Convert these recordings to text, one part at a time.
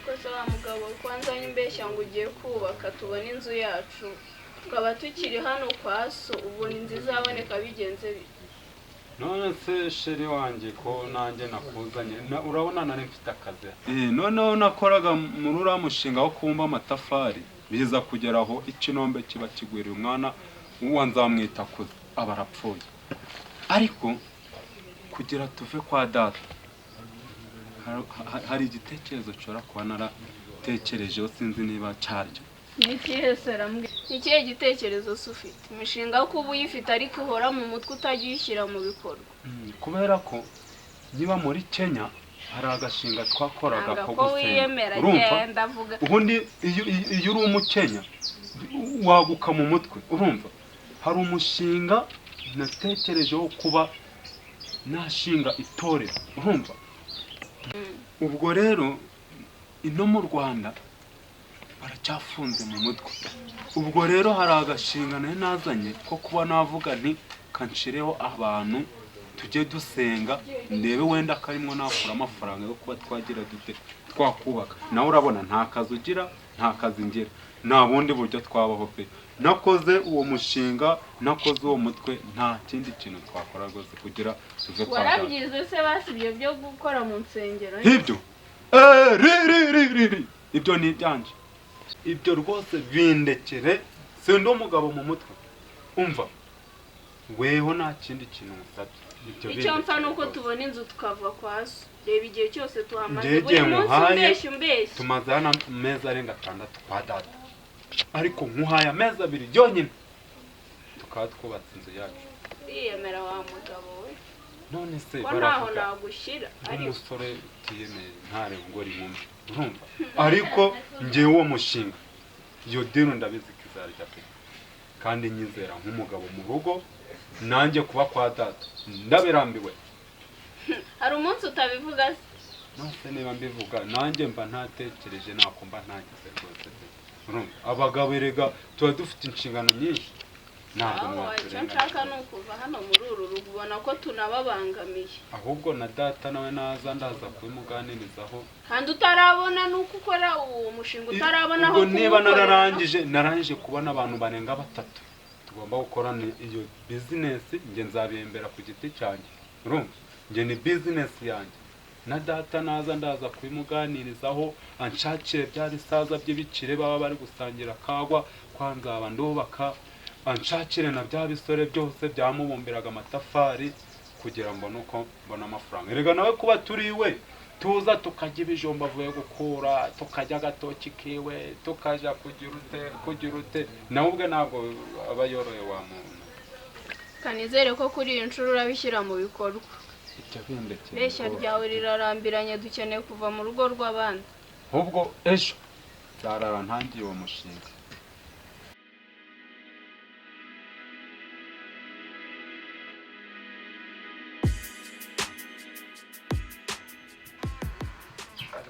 Kosa wa mugabo kwanza nyimbeshya ngo ugiye kubaka tubona inzu yacu tukaba tukiri hano kwa so ubona inzu izaboneka bigenze bite? None se sheri wanjye ko nanjye nakuzanye urabona nari mfite akazi noneho nakoraga muri uriya mushinga wo kumba amatafari biza kugeraho ikinombe kiba kigwiriye umwana uwo nzamwita kuze aba arapfuye ariko kugira tuve kwa data hari igitekerezo nshobora kuba naratekerejeho sinzi niba cyaryo. Nikihe serambwe nikihe gitekerezo ufite? Imishinga yo kuba uyifite ariko ihora mu mutwe utajyishyira mu bikorwa. Kubera ko niba muri Kenya hari agashinga twakoraga ko gusenga urumva ubundi iyo uri umukenya waguka mu mutwe urumva hari umushinga natekerejeho kuba nashinga itorero urumva. Ubwo rero ino mu Rwanda baracyafunze mu mutwe. Ubwo rero hari agashinga nazanye ko kuba navuga nti kanshireho abantu tujye dusenga ndebe wenda karimwo nakura amafaranga yo kuba twagira dute twakubaka. Nawe urabona nta kazi ugira nta kazi ngira nta bundi buryo twabaho pe. Nakoze uwo mushinga nakoze uwo mutwe nta kindi kintu twakora rwose kugira tuve kwa. Warabyize se basibye byo gukora mu nsengero? Ibyo ibyo ni ibyanje. Ibyo rwose bindekere sindi umugabo mu mutwe umva weho nta kindi kintu musabye. Icyo mpfa nuko tubona inzu tukava kwa so. Reba igihe cyose tuhamaze buri munsi umbeshya tumaze hano amezi arenga 6 kwa data ariko nkuhaye amezi 2 byonyine tukaba twubatse inzu yacu. Yemera wa mugabo we none se baraho nagushyira umusore tiyemeye ntare ngo rimumbe urumva ariko ngiye uwo mushinga iyo dino ndabizi kizarya pe kandi nyizera nk'umugabo mu rugo nanjye kuba kwa data ndabirambiwe. Hari umunsi utabivuga se? Nose niba mbivuga nanjye mba ntatekereje nakumva ntagize rwose urumva abagabo erega tuba dufite inshingano nyinshi ntabwo mwaturenga. Nshaka nukuva hano muri uru rugo ubona ko tunababangamiye ahubwo na data nawe naza ndaza kwimuganirizaho kandi utarabona nuko ukora uwo mushinga utarabona aho niba narangije kubona abantu barenga 3 tugomba gukorana iyo business nge nzabiyembera ku giti cyanjye urumva nge ni business yanjye na data naza ndaza kwimuganirizaho anshakire bya bisaza by'ibicire baba bari gusangira kagwa kwanzaba ndubaka anshakire na bya bisore byose byamubumbiraga amatafari kugira ngo nuko mbona amafaranga. Erega nawe kuba turiwe tuza tukajya ibijomba avuye gukura tukajya gatoki kiwe tukaja kugira ute nawe ubwe ntabwo aba yoroye wa muntu. Kanizere ko kuri iyi nshuro urabishyira mu bikorwa. Icyo bindekeye Beshya ryawe rirarambiranye dukeneye kuva mu rugo rw'abandi. Ubwo ejo zarara ntangiye uwo mushinga.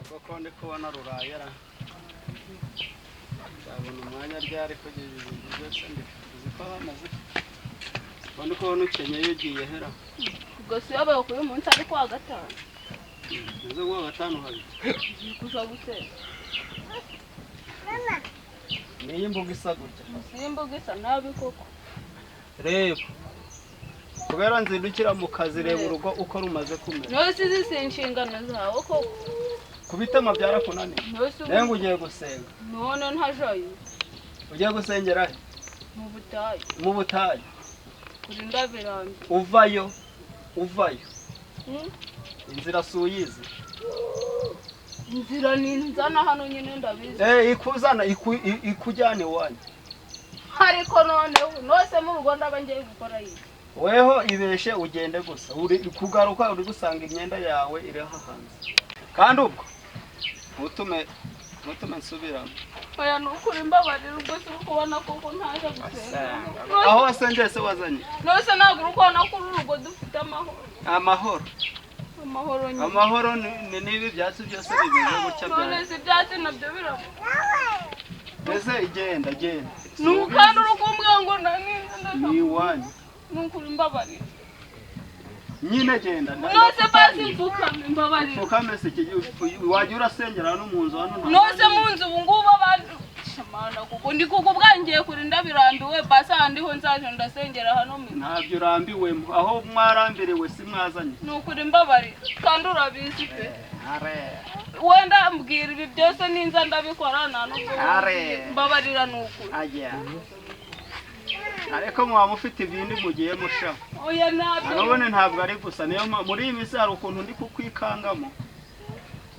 Koko ndi kubona rurayera ndabona umwanya ryari kugira ibintu byose ndiko hamaze kandi ko nukenyeye ugiye hera ubwo si wabaye kuri umunsi ariko wa gatanu nzo wa gatanu hari kuja gusera niyi mbuga isagutse simbuga isa nabi koko reba kubera nzindukira mu kazi reba urugo uko rumaze kumera no sizi inshingano zawe koko kubitema byarakunaniye nengo ugiye gusenga none ntajayo ugiye gusengera mu butayu kuri ndabirambi uvayo inzira suyizi inzira ninzana hano nyine ndabizi ikuzana ikujyane wanyu ariko none nose mu rugo ndabangiye gukora iyi weho ibeshe ugende gusa uri kugaruka uri gusanga imyenda yawe iri hanze kandi ubwo mutume nsubiramo oya nukuri mbabarira ubwo si ukubona koko ntaje gusenga aho wasengeye se wazanye nose ntabwo ukubona ko urugo dufite amahoro nibi byatsi byose bimeze gutya byane none si byatsi nabyo biramo mbese igenda nukandi urukumbwa ngo ni wanyu nukuri mbabarira nyine genda nose basi mfukame mbabarira mfukame se wajya urasengera no mu nzu hano nose mu nzu ubu ngubu abantu shamana kuko ndi kuko bwangiye kurinda birambiwe basi ahandi ho nzaje ndasengera hano ntabyo urambiwe aho mwarambiriwe si mwazanye nukuri mbabarira kandi urabizi pe wenda mbwira ibi byose ninza ndabikora nta nubwo mbabarira nukuri ariko mwaba mufite ibindi mugiye mushaho oya ntabyo nabone ntabwo ari gusa niyo muri iyi minsi hari ukuntu ndi kukwikangamo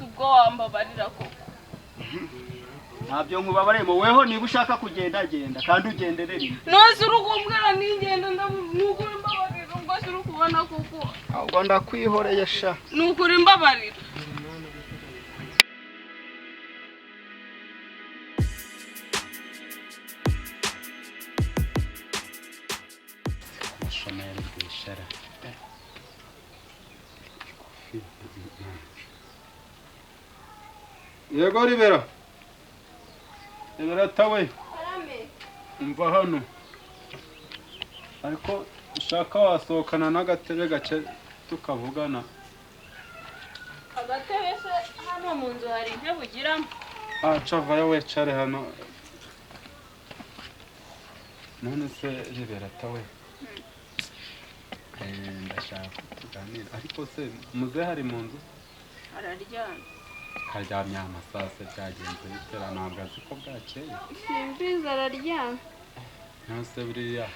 ubwo wambabarira koko ntabyo nkubabare mu weho niba ushaka kugenda genda kandi ugendere rimwe nose urukumbwira ningenda nukuri mbabarira ubwo si urukubona kuko ahubwo ndakwihoreye sha nukuri mbabarira yego Ribera tawe umva hano ariko ushaka wasohokana n'agatebe gake tukavugana agatebe se hano mu nzu hari intebe ugiramo cavayo wecare hano none se Ribera tawe ndashaka tuganira ariko se muze hari mu nzu araryamye karyamye amasase byagenze bitera ntabwo azi ko bwakeye simbizi araryamye nose buriya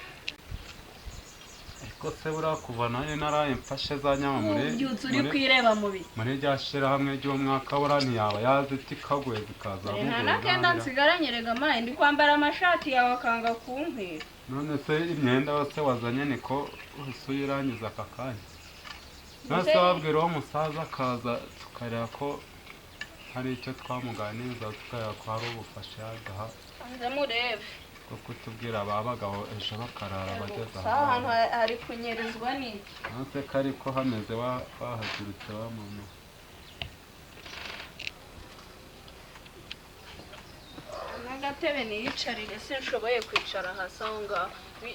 ariko se buriya kuva nayo naraye mfashe za nyama ubyutse uri kwireba mubi muri rya shirahamwe ry'umwaka buriya ntiyaba yazi iti kaguye zikaza nta nakenda nsigaranye rega mayi ndi kwambara amashati yawe akanga kumpera none se imyenda yose wazanye niko usuye irangiza aka kanya nose wabwira uwo musaza akaza tukareba ko hari icyo twamuganiriza tukareba ko hari ubufasha yagaha ndamurebe ko kutubwira aba bagabo ejo bakarara bageze ahantu hari kunyerizwa n'iki nose ko ariko hameze wahagurutse wa muntu n'agatebe niyicarire sinshoboye kwicara hasi aho ngaho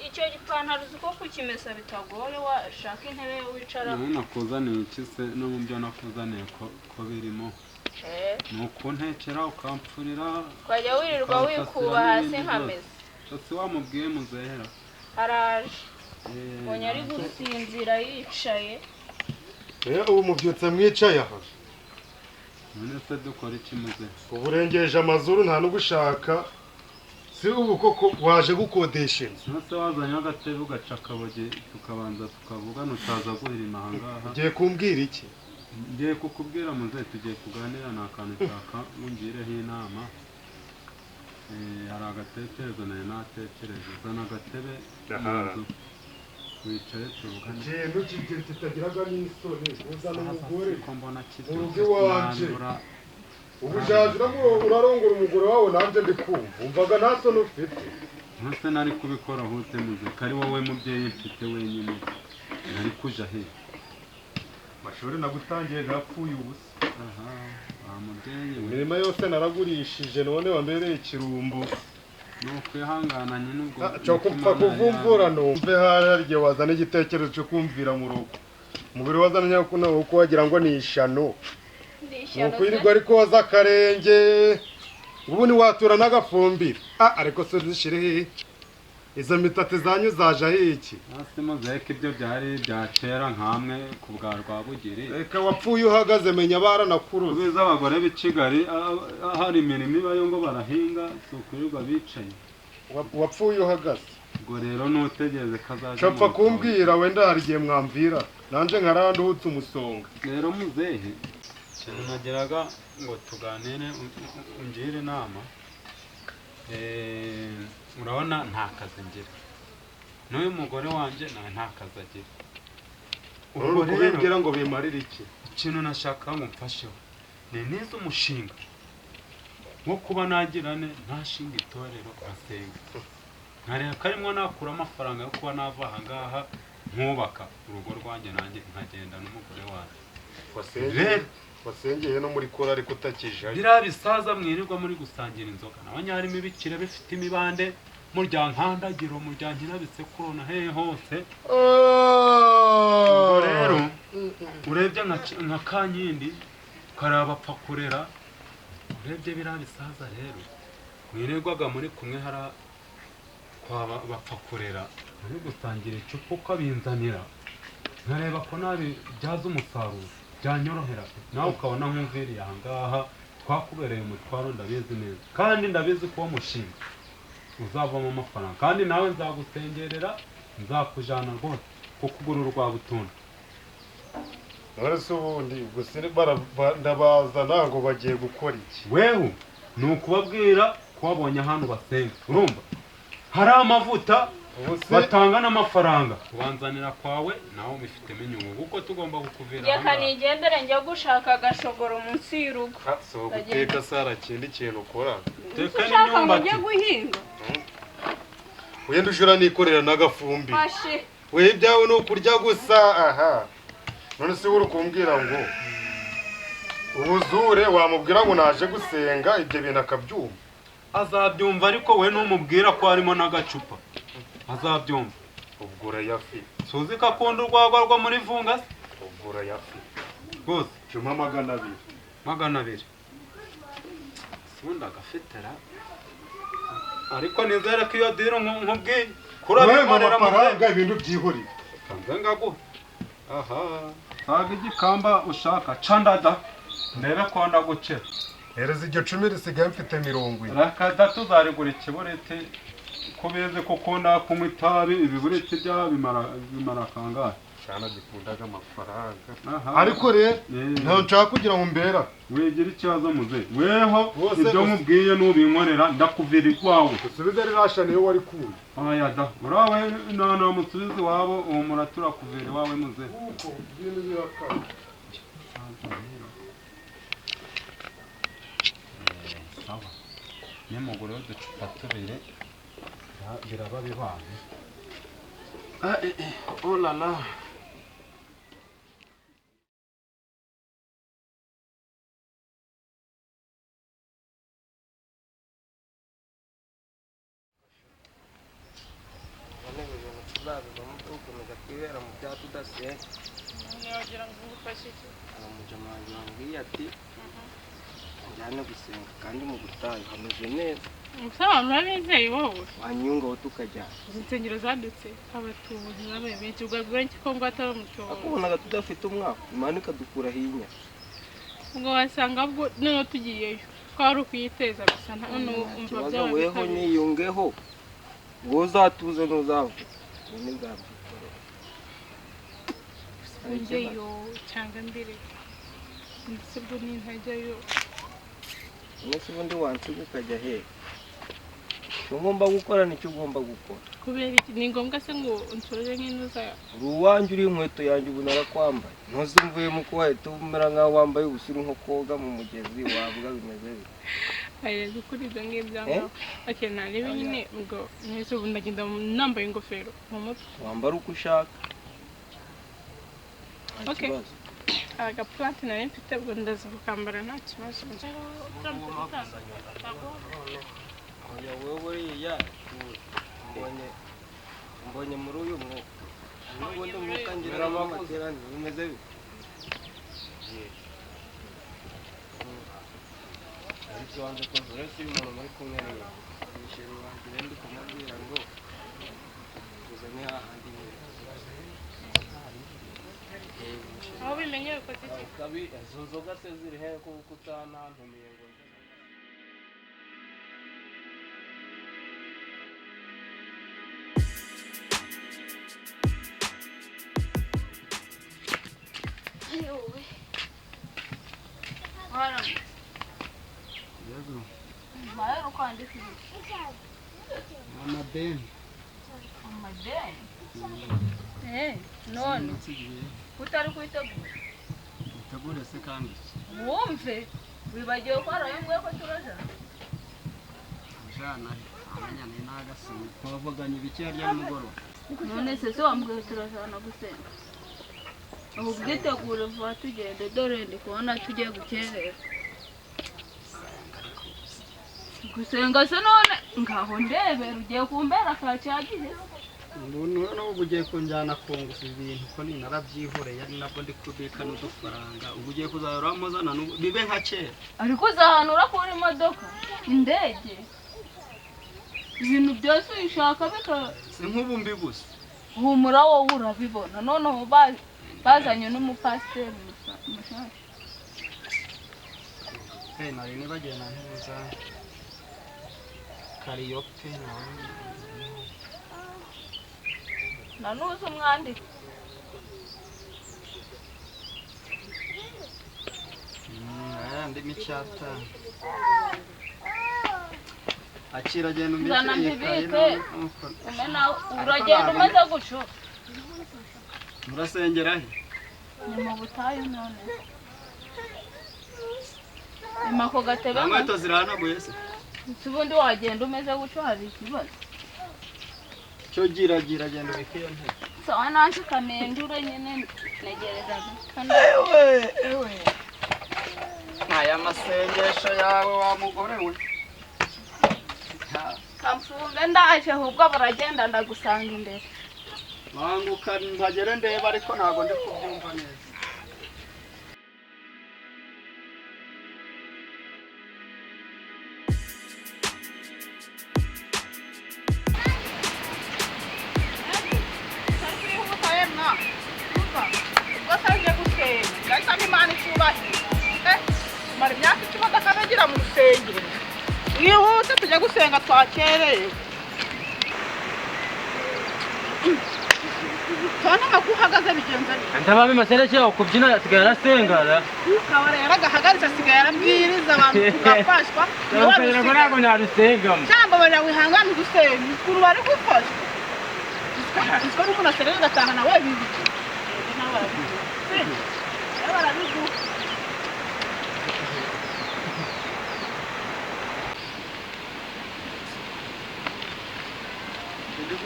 icyo gipantaro uzi ko kukimesa bitagoye washaka intebe wicaraho nakuzaniye iki se no mu byo nakuzaniye ko birimo ni ukuntekera ukampfurira ukajya wirirwa wikuba hasi nkameze ese wamubwiye muzehera araje mbonye ari gusinzira yicaye ubu mubyutse mwicaye aha none se dukora iki muze ubu urengeje amazuru nta n'ugushaka si ubu koko waje gukodesha inzu nose wazanye agatebe ugaca akaboge tukabanza tukavugana utaza guhirima aha ngaha ugiye kumbwira iki ngiye kukubwira muze tugiye kuganira ni akantu nshaka ngungireho inama hari agatekerezo nayo natekereje zana agatebe mu nzu wicaye tuvugane ikintu kigira kitagiraga n'isoni uzana umugore ko mbona mu rugo iwanje ubu ujyaje urarongora umugore wawe nanjye ndi kumva umvaga nta soni ufite ntase nari kubikora hute muze ko ari wowe mubyeyi mfite wenyine nari kuja he amashuri nagutangiye gapfuye ubusa aha wa mubyeyi we imirimo yose naragurishije none wambereye ikirumbo ni ukwihangana nyine ubwo cyo kupfa kuvumvura numve hariya wazana igitekerezo cyo kumvira mu rugo umubiri wazanye uko wagira ngo ni ishano nukwirirwa ariko waza akarenge ubu ntiwatura n'agafumbire ariko se zishire hehe izo mitati zanyu zaje hiki hasi muze ko ibyo byari byacera nkamwe ku bwa Rwabugiri reka wapfuye uhagaze menya baranakuruza ubiza abagore b'i Kigali hari imirimo ibayo ngo barahinga si ukurirwa bicaye wapfuye uhagaze ubwo rero nutegereze kazaje copfa kumbwira wenda hari igihe mwamvira nanje nkarandi uhutse umusonga rero muzehe ikintu nageraga ngo tuganire ungire inama urabona nta kazi ngira n'uyu mugore wanjye nawe nta kazi agira ubwo rero ngo bimarire iki ikintu nashaka ngo mfasheho ni neza umushinga wo kuba nagirane ntashinga itorero asenga nkareba ko arimo nakura amafaranga yo kuba nava aha ngaha nkubaka urugo rwanjye nanjye nkagenda n'umugore wanjye wasengeye no muri kora ariko utakije biriya bisaza mwirirwa muri gusangira inzoga nabonye harimo ibikira bifite imibande murya nkandagiro murya nkirabisekuru na hehe hose ubwo rero urebye nka Kankindi karaba apfa kurera, urebye biriya bisaza rero mwirirwaga muri kumwe hara kwa bapfa kurera muri gusangira icupa ukabinzanira nkareba ko nabibyaza umusaruro byanyorohera nawe ukabona nk'umviriye aha ngaha twakubereye umutwaro ndabizi neza kandi ndabizi ko uwo mushinga uzavamo amafaranga kandi nawe nzagusengerera nzakujana rwose kukugura urwa butunda. none se ubundi gusa ndabazana ngo bagiye gukora iki? Wewe ni ukubabwira ko wabonye ahantu basenga urumva hari amavuta batanga n'amafaranga ubanzanira kwawe nawe ubifitemo inyungu kuko tugomba kukuvira reka nigendere njya gushaka agashogoro munsi y'urugo. so guteka sara kindi kintu ukora teka ushaka ngo n'inyumbati ujye guhinga wenda ujura nikorera n'agafumbi fashe we ibyawe ni ukurya gusa. aha none se uri kumbwira ngo ubuzure wamubwira ngo naje gusenga ibyo bintu akabyumva? azabyumva ariko we numubwira ko harimo n'agacupa azabyumva. ubwo urayafite? suzi ko akunda urwagwa rwo muri vunga se? ubwo urayafite rwose cuma 200. 200 sunda gafetera ariko nizere ko iyo diro nkubwiye kurabikorera amafaranga ibintu byihoreye kanze ngaguha. aha saga igikamba ushaka candada ndebe ko ndagucera hereza iryo 10 risigaye mfite 70. rakada tuzarigura ikiburete kubeze kuko ndakunywa itabi ibiburete bya bimara kangahe cyane gikundaga amafaranga. Aha. ariko rero ntaho nshaka kugira ngo mbera wegera ikibazo muze weho ibyo nkubwiye n'ubinkorera ndakuvira ikwawe usubize rirasha niyo wari kuye. aya da urawe nana musubizi wabo uwo muratura kuvira iwawe muze uko ibintu birakara. sawa nimugure uducupa tubiri biraba bibanye. oh la la ukomeza kwibera mu bya tudasenga wagira ngo ngufashe iki umujama wanjye wambwiye ati njyane gusenga kandi mu gutaha hameze neza umusaza bizeye wowe wanyungaho tukajyana izi nsengero zadutse abatubuzi babaye benshi ubwo iki ko ngo atari umutubuzi akubonaga tudafite umwaka imana ikadukura hinya ubwo wasanga bwo noneho tugiyeyo twari ukuyiteza gusa none umva ikibazo weho niyungeho ngo uzatuze n'uzavuga ntibwabyikorera njyeyo cyangwa mbere ndetse ubwo nintajyayo umunsi ubundi wansiga ukajya hehe icyo ngomba gukora nicyo ugomba gukora kubera iki ni ngombwa se ngo unsorere nk'intuza uri uwanjye uri inkweto yanjye ubu narakwambaye ntuzi mvuyemo ko wahita umera nk'aho wambaye ubusa uri nko koga mu mugezi wabwa bimeze bite aya gukora ibyo ngibyo ngaho ake narebe nyine ubwo mwese ubu ndagenda nambaye ingofero mu mutwe wambara uko ushaka nta Okay. kibazo agapurante nari mfite ubwo ndaza kukambara nta kibazo oya wowe buriya mbonye muri uyu mwuka n'ubundi mwuka ngira ngo amateraniro bimeze bite ariko wanze ko uretse iyo umuntu muri kumwe niwe yishyura wanjye rero ndi kumubwira ngo uzane hahandi aho bimenye bikoze iki kabi izo nzoga se ziri he kuko utanantumiye ngo amadeni none utari kuyitegura utegure se kandi wumve wibagiwe ko hari ayo ko turajana jana amenya ni nagasoma twavuganye ibiki harya nimugoroba none se wambwiye turajana gusenga ubu bwitegure vuba tugende dore ndi kubona tugiye gukerera gusenga se none ngaho ndebera ugiye kumbera ka cyagihe Ubu ugiye kunjyana kunguza ibintu ko ni narabyihoreye ari nabwo ndi kubika n'udufaranga ubu ugiye kuzahora muzana bibe nka kera ariko uzahanura kuri imodoka indege ibintu byose ubishaka bika si nk'ubu mbigusa humura wowe urabibona noneho bazanye n'umupasiteri mushasha nari nibagiye na ntuza kariyope nanuze umwandiko ndimo icyata akira agenda nzana mbibike uragenda umeze gutyo murasengera he ni mu butayu none nyuma ako gatebe inkweto zirahanaguye se ubundi wagenda umeze gutyo hari ikibazo cyo gira genda ubike iyo ntebe sawa nanjye kanendure nyine negerezaga ewe aya masengesho yawe wa mugore we kamfunge ndaje ahubwo baragenda ndagusanga imbere banguka mpagere ndeba ariko ntabwo ndi kubyumva neza Ihute tujya gusenga twakereye. Tona makuhagaze bigenza ni. Ndabame masereke okubyina asigaye arasengara. Ukabara yaragahagaritse asigaye arabwiriza abantu tugafashwa. Ntabwo ntabwo narusengamo. Cyangwa bari wihangana gusenga. Kuru bari gufashwa. Isko n'umuntu aserera gataha nawe bibiki.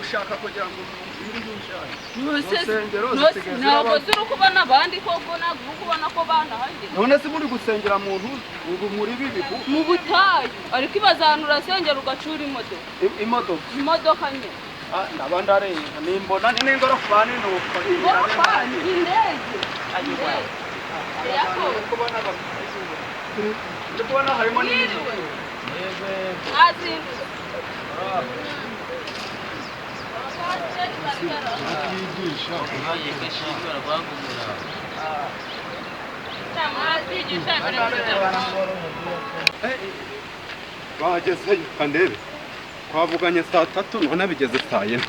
ushaka kugira ngo indi y'ushaka ntabwo turi kubona abandi koko ntabwo kubona ko banahagera none se muri gusengera muntu ubu muri bibihu mu butayu ariko ibazana urasengera ugacura imodoka nye ndaba ndareba nimbona n'ingorofani nuko ingorofani indege ndi kubona harimo n'ibintu azindutse bagezeyo kandebe twavuganye saa 3 none bigeze saa 4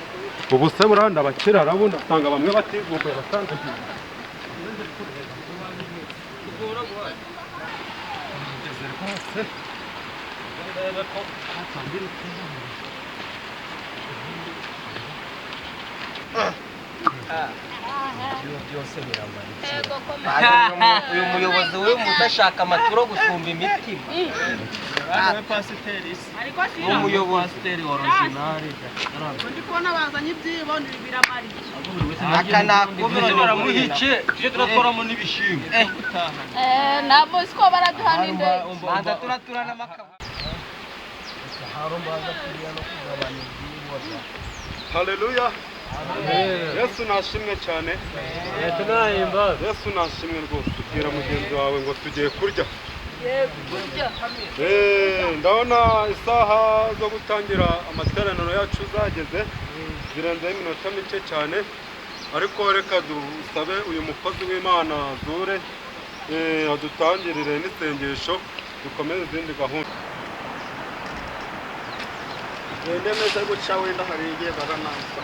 ubu se buranda bakira rabundi asanga bamwe bativumbuye basangiye byose uyu muyobozi we mutashaka amaturo gusumba imitima pasiteri umuyobozi wa originali ndi kubona bazanye ibyibo biramariye aka nakubira baramuhice tuje turatwaramo n'ibishimwe nabo siko baraduha n'indege banza turaturana makaba haleluya Yesu nashimwe cyane Yesu nashimwe rwose ubwira mugenzi wawe ngo tugiye kurya ndabona isaha zo gutangira amateraniro yacu zageze zirenzeho iminota mike cyane ariko reka dusabe uyu mukozi w'Imana Zure adutangirire n'isengesho dukomeze izindi gahunda ndemeze guca wenda hari igihe barananza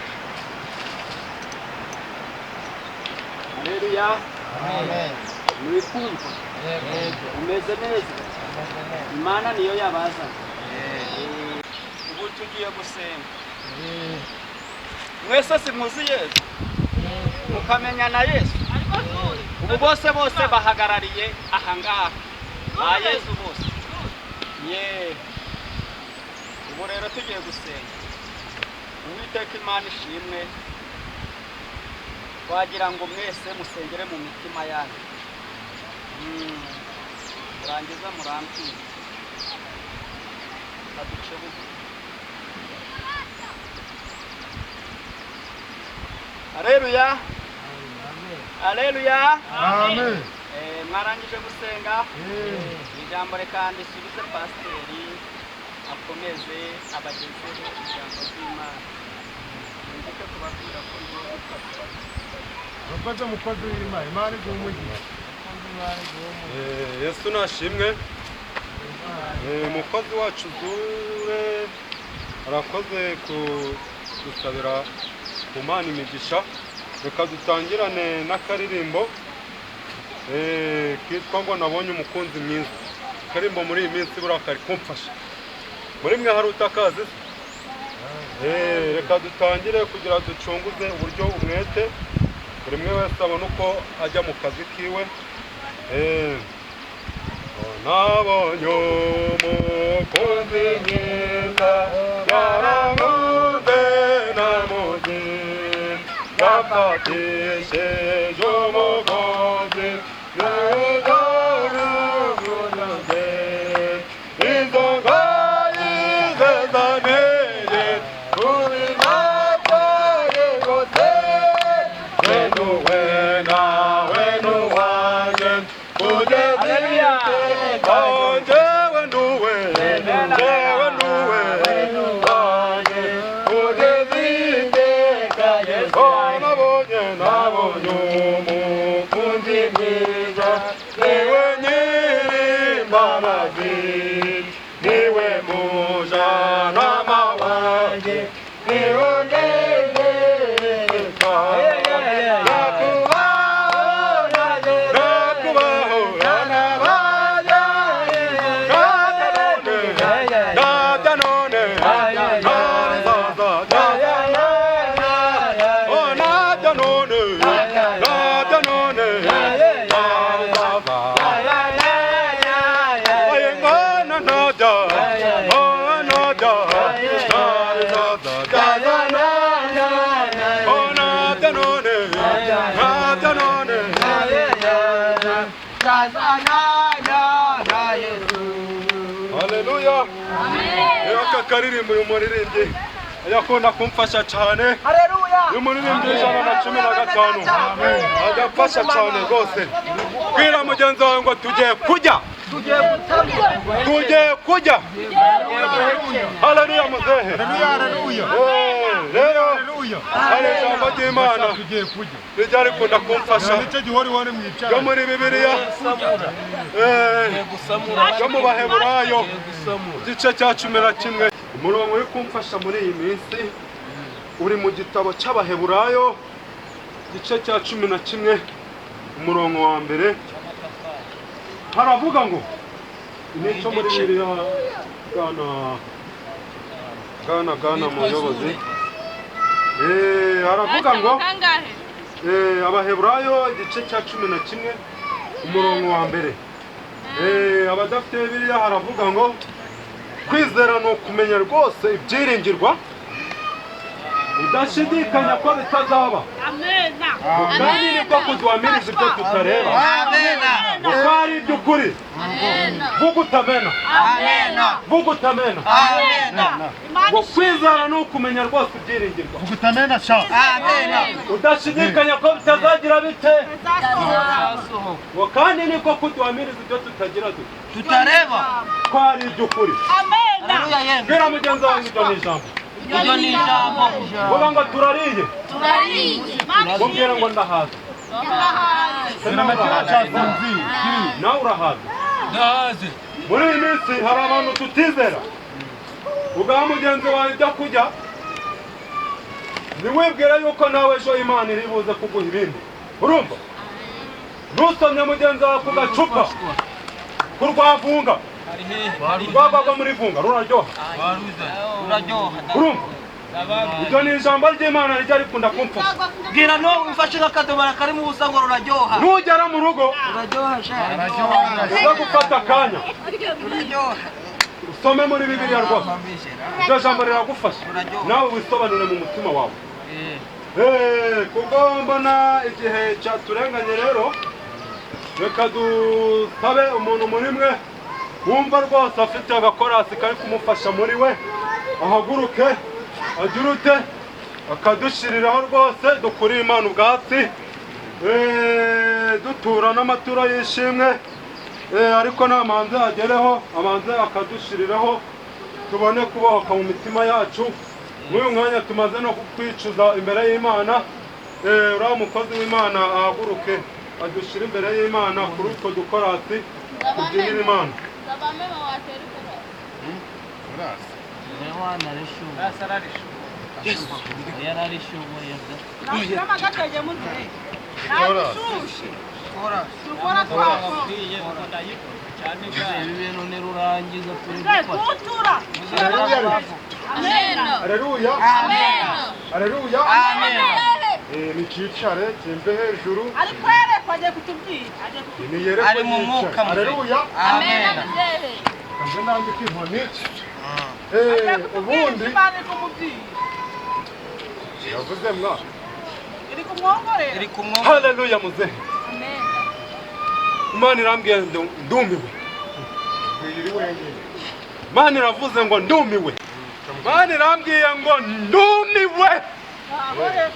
Haleluya amen mwikumva umeze neza Imana niyo yabaza ubu tugiye gusenga mwese simuzi Yesu mukamenya na Yesu ubu bose bahagarariye ahangaha ba Yesu bose ubu rero tugiye gusenga Uwiteka Imana ishimwe wagira ngo mwese musengere mu mitima yanyu murangiza murambwira aduce bugu Haleluya. Haleluya. Amen. Mwarangije gusenga. Ijambo reka ndisubize pasiteri akomeze abagezeho ijambo ry'Imana. Ndeke kubabwira ko Mufashe umukozi w'Imana, Imana iguhe umugisha. Yesu nashimwe. Umukozi wacu Zure arakoze gusabira ku Mana imigisha. Reka dutangirane n'akaririmbo kitwa ngo nabonye umukunzi mwiza. Akarimbo muri iyi minsi buriya kari kumfasha. Muri mwe hari utakazi? Reka dutangire kugira ducunguze uburyo umwete buri mwe wese abona uko ajya mu kazi kiwe. Nabonye umukunzi mwiza yarankunze namuzi yafatishije umugozi n'urugunage inzoga y'izezaneye kubimataye rwose wenuwe nawe nuwanjye kugeza iteka njyewe nduwe wanjye kugeza iteka Yesu nabonye umukunzi mwiza niwe nyir'imbabazi niwe mujyanama wanjye niwe ndengereka nakubaho nabya none Haleluya. Aka karirimbo uyu muririmbyi yakunda kumfasha cyane. Haleluya. Uyu muririmbyi 115 agafasha cyane rwose. Bwira mugenzi wawe ngo tugiye kujya. Tugiye kujya. Haleluya muzehe. Haleluya. Rero hari ijambo ry'Imana Tugiye kujya. rijya rikunda kumfasha. Nicyo gihori wari mwicara. Yo muri Bibiliya. Yo mu Baheburayo. Igice cya 11. Umurongo uri kumfasha muri iyi minsi uri mu gitabo cy'Abaheburayo igice cya 11 umurongo wa mbere haravuga ngo nicyo muri Bibiliya Gana muyobozi haravuga ngo Abaheburayo igice cya 11 umurongo wa mbere abadafite Bibiliya haravuga ngo kwizera ni ukumenya rwose ibyiringirwa udashidikanya ko bitazaba. Amena. Kandi niko kuduhamiriza ibyo tutareba. Amena. Uko ari iby'ukuri. Amena. Vuga utamena. Amena. Vuga utamena. Amena. Ngo kwizera ni ukumenya rwose ibyiringirwa. Vuga utamena sha. Amena. Udashidikanya ko bitazagira bite. Ngo kandi niko kuduhamiriza ibyo tutagira tutareba. Ko ari iby'ukuri. Amena. Bwira mugenzi wawe ibyo ni ijambo. Ibyo ni ijambo. Vuga ngo turariye. Mubwire ngo ndahaza. Nawe urahaza. Ndahaze. Muri iyi minsi hari abantu tutizera. Ugaha mugenzi wawe ibyo kurya. Ntiwibwire yuko nawe ejo Imana iri buze kuguha ibindi. Urumva? Ntusomye mugenzi wawe ku gacupa. Kurwavunga. Rwagwaga muri vunga ruraryoha. Urumva? Ibyo ni ijambo ry'Imana rijya rikunda kumfasha. Bwira no umfashe akadomara kari mu busa ngo ruraryoha. Nugera mu rugo Ruraryoha sha. uza gufata akanya Ruraryoha. usome muri Bibiliya rwose. Iryo jambo riragufasha nawe wisobanure mu mutima wawe. Kuko mbona igihe cyaturenganye rero reka dusabe umuntu muri mwe wumva rwose afite agakorasi kari kumufasha muri we ahaguruke agira ute akadushyiriraho rwose dukuriye Imana ubwatsi dutura n'amaturo y'ishimwe ariko n'amanze agereho amanze akadushyiriraho tubone kubohoka mu mitima yacu. Muri uyu mwanya tumaze no kwicuza imbere y'Imana. Uriya mukozi w'Imana ahaguruke adushyire imbere y'Imana kuri utwo dukorasi tubyinira Imana. Haleluya. Haleluya. Nicicare kimbe hejuru. Ariko yerekwa agiye kutubwira. Ari mu mwuka. Haleluya. Amen. Kaje nambika inkoni. Ubundi yavuze mwa iri kumwongorera. haleluya muze. Imana irambwiye ndumiwe. Imana iravuze ngo ndumiwe. Imana irambwiye ngo ndumiwe.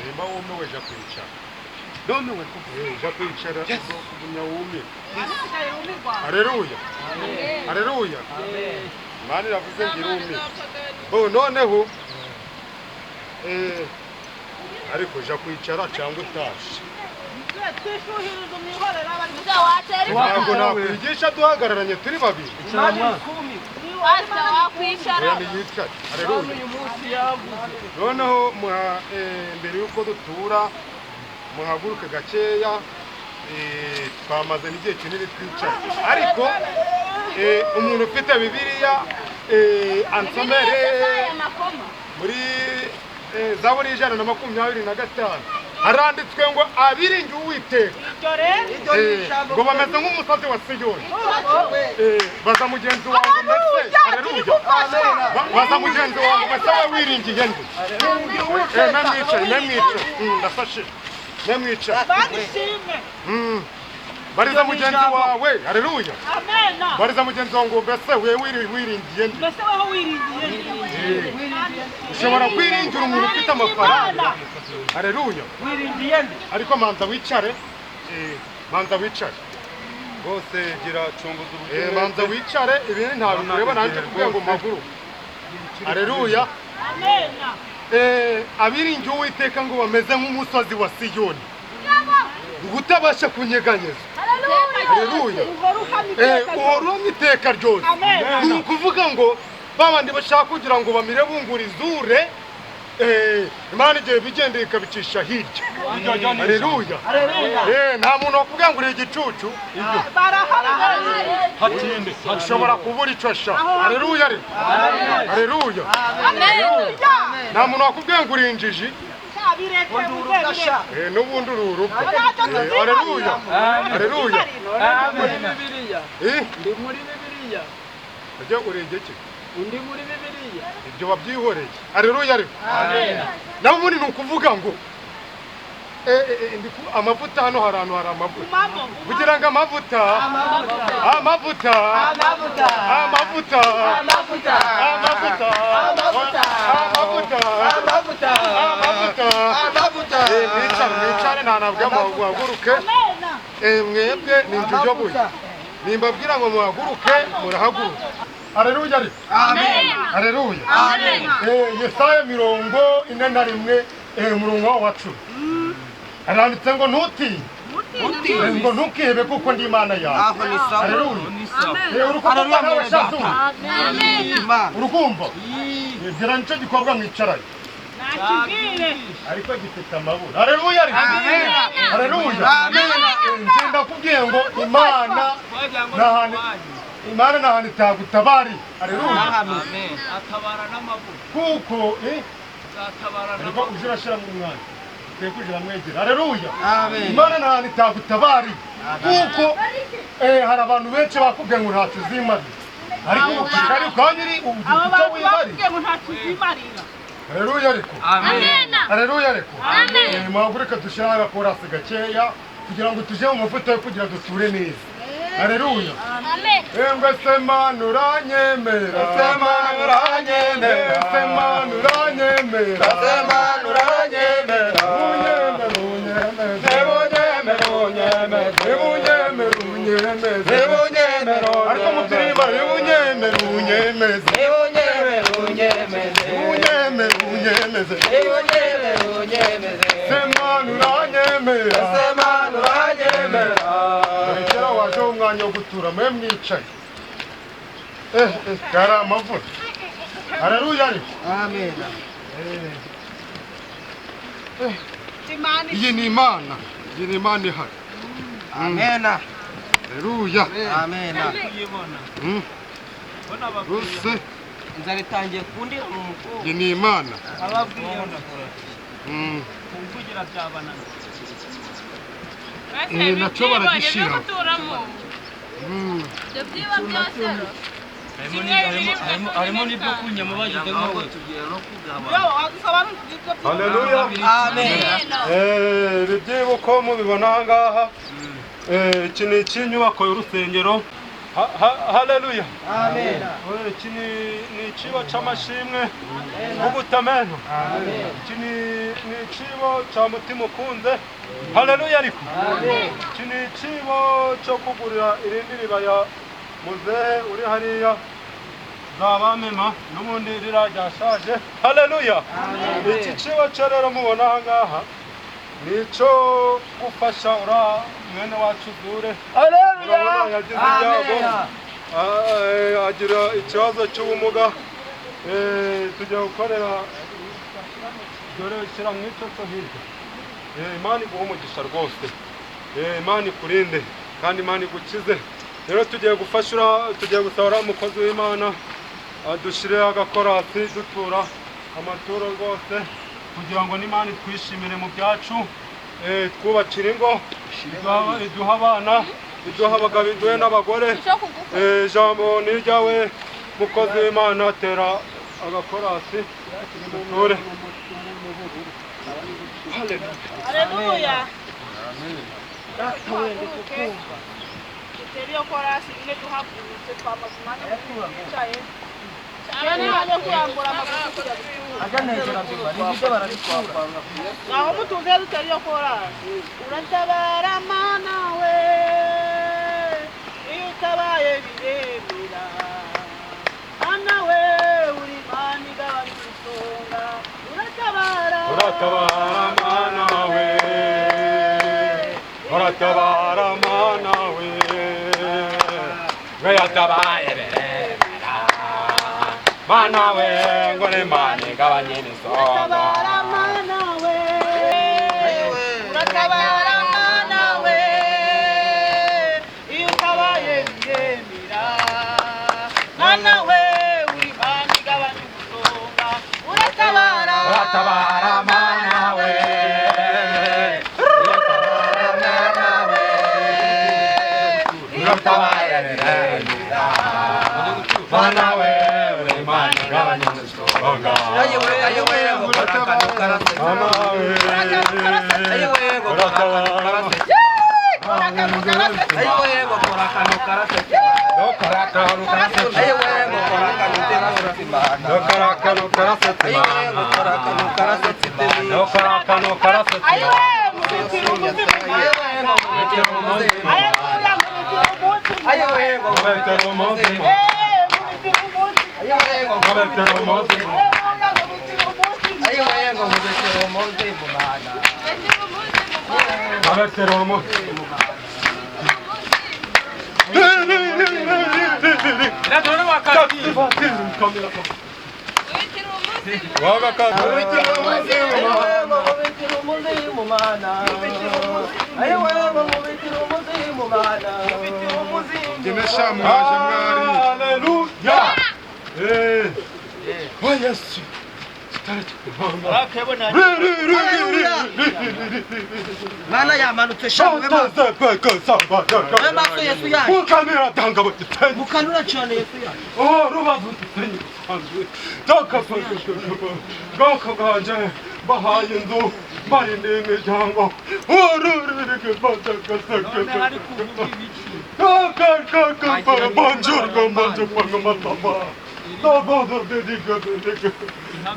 Nimba wumiwe ja kwicara. Ndumiwe Ja kwicara kugunya wumi. haleluya. Haleluya. Imana iravuze ngirumi. Noneho ariko ja kwicara cyangwa utaje. Ntabwo nakwigisha duhagararanye turi babiri. Noneho mbere y'uko dutura muhaguruke gakeya twamaze n'igihe kinini twicara ariko umuntu ufite Bibiliya ansomere muri Zaburi 125 haranditswe ngo abiringiye Uwiteka ngo bameze nk'umusozi wa Siyoni. Baza mugenzi wanjye mbese haleluya. Baza mugenzi wanjye mbese wiringiye nde? Namwicaye ndafashe namwicaye bariza mugenzi wawe haleluya. Bariza mugenzi wanjye mbese wiringiye nde? Mbese weho wiringiye ushobora kwiringira umuntu ufite amafaranga haleluya. wiringiye nde? Ariko manza wicare manza wicare bose gira cunguza ubuzima manza wicare ibindi ntabwo ureba nanjye kuvuga ngo maguru haleluya. Abiringiye Uwiteka ngo bameze nk'umusozi wa Siyoni utabasha kunyeganyeza haleluya. Uhoruhamye iteka ryose. Ni ukuvuga ngo babandi bashaka kugira ngo bamire bungura izure Imana igihe bigendeye ikabicisha hirya haleluya. Nta muntu wakubwira ngo uri igicucu hatinde ushobora kubura icyo asha haleluya. Haleluya. Nta muntu wakubwira ngo uri injiji n'ubundi uri urupfu haleluya. Haleluya. Ndi muri Bibiliya. Ujya uri igiki? Undi muri Bibiliya. Ibyo wabyihoreye haleluya. Ariko nawe ubundi ni ukuvuga ngo amavuta hano hari ahantu hari amavuta kugira ngo amavuta mwicare ntanabwo muhaguruke mwebwe ni injujobuye nimbabwira ngo muhaguruke murahaguruka haleluya. Ariko haleluya. Yesaya 41 umurongo wa 10 aranditse ngo ntutinye ngo ntukihebe kuko ndi Imana yawe haleluya. Urukumva gira nicyo gikorwa mwicaranye ariko gifite amabura haleluya. Haleluya. Ngenda kubwiye ngo Imana nahani tagutabari haleluya. Kuko ariko ujurashira mu mwanya kujira mwegera haleluya. Imana nahani tagutabari kuko hari abantu benshi bakubwiye ngo ntacyo uzimarira ariko ukikari ukanyiri ubugito wimarira haleluya. Ariko haleluya. Ariko muhaguruke dushyiraho agakorasi gakeya kugira ngo tujye mu mavuta yo kugira duture neza haleluya. Engwe semana uranyemera semana uranyemera semana uranyemera semana uranyemera unyemeze ariko mutiririmba unyemere unyemeze unyemeze semana uranyemera kera waje umwanya wo gutura mwe mwicaye kari amavuta haleluya ariko Amen. iyi ni imana ihari Amen. haleluya Amen. ruse Inzara itangiye kundira mu mukobwa. iyi ni imana Ababwiye kuvugira byabanana. iyi nacyo baragishyira ibyo byiba byose harimo n'ibyo kunyama bagize nk'aho haleluya Amen. ibi byibuko mubibona aha ngaha iki ni icy'inyubako y'urusengero haleluya Amen. iki ni icibo cy'amashimwe y'ubutameno iki ni icibo cya mutima ukunze haleluya ariko iki ni icibo cyo kugurira irindi ribaya muzehe uri hariya zabamema n'ubundi rira ryashaje haleluya iki cibo cyo rero mubona aha ngaha ni icyo gufasha ura mwene wacu Dure yagize ibyago agira ikibazo cy'ubumuga tujya gukorera dore shyira mu itoto hirya Imana iguha umugisha rwose Imana ikurinde kandi Imana igukize rero tugiye gusahura umukozi w'Imana adushyire agakorasi dutura amaturo rwose kugira ngo n'Imana twishimire mu byacu twubakira ingo iduha abana iduha abagabo iduhe n'abagore ijambo ni iryawe mukozi w'Imana tera agakorasi duture Haleluya. Teriyo korasi ine duhagurutse twamazimanya twicaye. Cyane hano kurambura amaguru kujya aho mutuze duteriyo korasi. Uratabara mana we. Iyo utabaye biremera. Mana we uri mani gabanya isonga. Uratabara mana we uratabara mana we weyatabaye beremera mana we ngore mani gabanye isonga uratabara mana we uratabara mana we iyo utabaye biremera mana we uri mani gabanya isonga uratabara mana we uratabara mana we uri mani gabanye isonga Yesu Mana yamanutse shawe maso Yesu yaje mukanura cyane Yesu yaje rubavu bwoko bwanje bahaye inzu barinde imiryango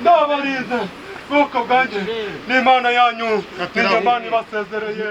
ndabarize bwoko bwanje n'Imana yanyu n'Imana ibasezereye.